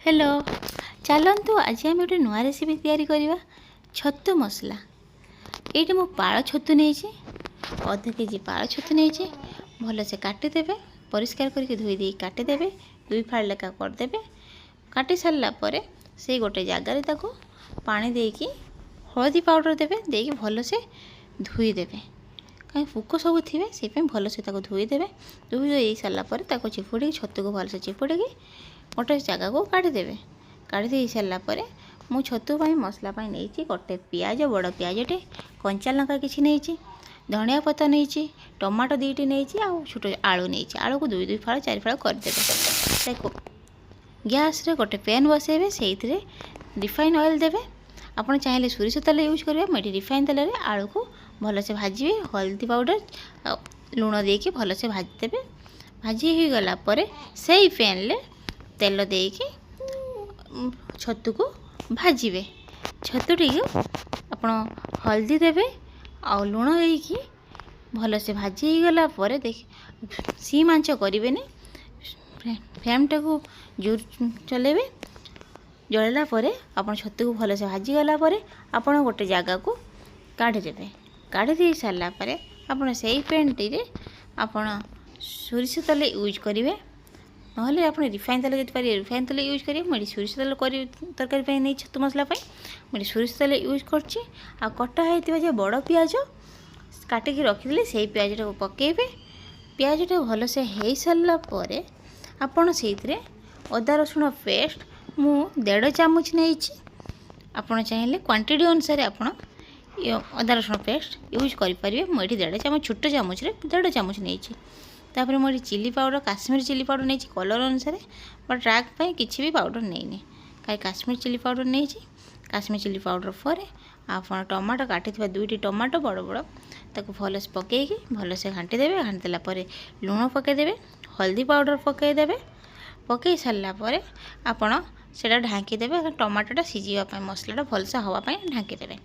Hello चलतु आज आम गोटे नुआ रेसिपी तैयारी करवा छतु मसला। ये मु पाल छतु नहीं अध केजी पाल छतु नहीं भल से काटिदेवे परिष्कार करके धोई दे काटिदेवे 2 फाड़ लेखा करदे। काटी सारापर से गोटे जगार पानी देकी हलदी पाउडर देवे देकी भल से धोईदेवे कहीं पोक सब थे से भल से धोईदेवे। धोई सारापर चिपुड़ी छतु को भल से चिपुड़ी गोटे जगह को काटिदेवे। काटी दे सारापर मु छतु मसला नहीं गोटे पियाज बड़ पियाजटे कंचा लंका किसी नहीं धनिया पत्ता नहीं टमाटो 2टी नहीं आउ छोट आलू नहीं आलू को 2 फाड़ 4 फाड़ करदेवे। गैस रे गोटे पैन बसैबे से रिफाइन ऑयल देवे। आपड़ चाहिए सोरिष तेल यूज करेंगे मुझे रिफाइन तेल आलू को भल से भाजबे हल्दी पाउडर लुण देके भल से भाजीदेवे। भाजी हो गलापर से पैन ले तेल देके छतु को भाजबे। छतुटी आप हल्दी देवे आ लुण देकी भल से भाजी हो गलापर देख सीम आंच करें फ्लेम टाक जोर चलेबे। जलला आप छतु को भल से भाजी गलापर आप गोटे जगह को काढ़ीदेवे। काढ़ी दे सारापर आप से पैन टी आप सोरिष तेल यूज करेंगे ना आप रिफाइन तेल जब पारे रिफाइन तेल यूज करेंगे। मुझे सोरिष तेल तरकारी नहीं छतु मसला मुझे सोरिष तेल यूज करची। आ कटा होता बड़ पियाज काटिकी रखिदे से पियाज टाक पकेबे। पियाज टाक भल से हो सारापर आपड़ से अदा रसुण पेस्ट मु 1.5 चामच नहीं आपड़ चाहिए क्वांटिटी अनुसार आप अदा रसुण पेस्ट यूज करेंगे। मुझे 1.5 चामच छोट चामच 1.5 चामच नहीं तापर मुझे chilli powder Kashmir chilli powder नहीं कलर अनुसार बट राग पाई किसी भी पाउडर नहीं कहीं काश्मीर चिली पाउडर नहीं काश्मीर चिली पाउडर पर आप टमाटो काटी 2टी टमाटो बड़ बड़ ताको भल से पकईकी भल से घाटीदेवे। घाटीदेलापर लुण पकईदेवे हल्दी पाउडर पकईदेवे। पकई सारापर आपड़ से ढांकीदेवे टमाटोटा सीझापी मसलाटा भल से हवापाई ढांकीदेवे।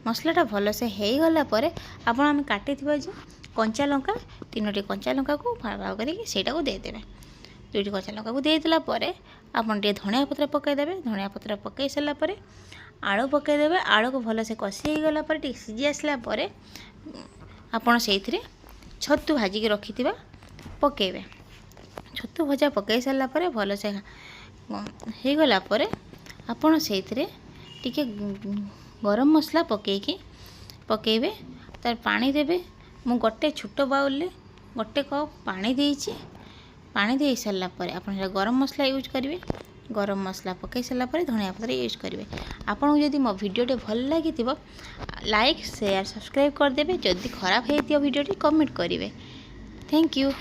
मसलाटा भल से हो गलापर आप आम काटी जो कंचा लंका 3टी कंचा लंका को भाग भाग करके देदेवे। 2टी कंचा लंका को देदेलापर आप धनिया पत्र पकईदेवे। धनिया पत्र पकई सारापर आलू पकईदेवे। आलू को भल से कषि हो गलापर टी सीझी आसलापर आपड़ से छतु भाजिकी रखि पकईबे। छतु भजा पकई सारापर भल से हो गलापर आपड़ से टिके गरम मसला पकईबे तार पानी देवे। मु गोटे छोट बाउल गोटे कप पानी देइछि। पानी दे सारापर आप गरम मसला यूज करेंगे। गरम मसला पकई सारापर धनिया पत्र यूज करेंगे। आपको जदि मो भिडियोटे भल लगी लाइक शेयर सब्सक्राइब करदे। जदि खराब होती भिडियोटी कमेंट करेंगे। Thank you.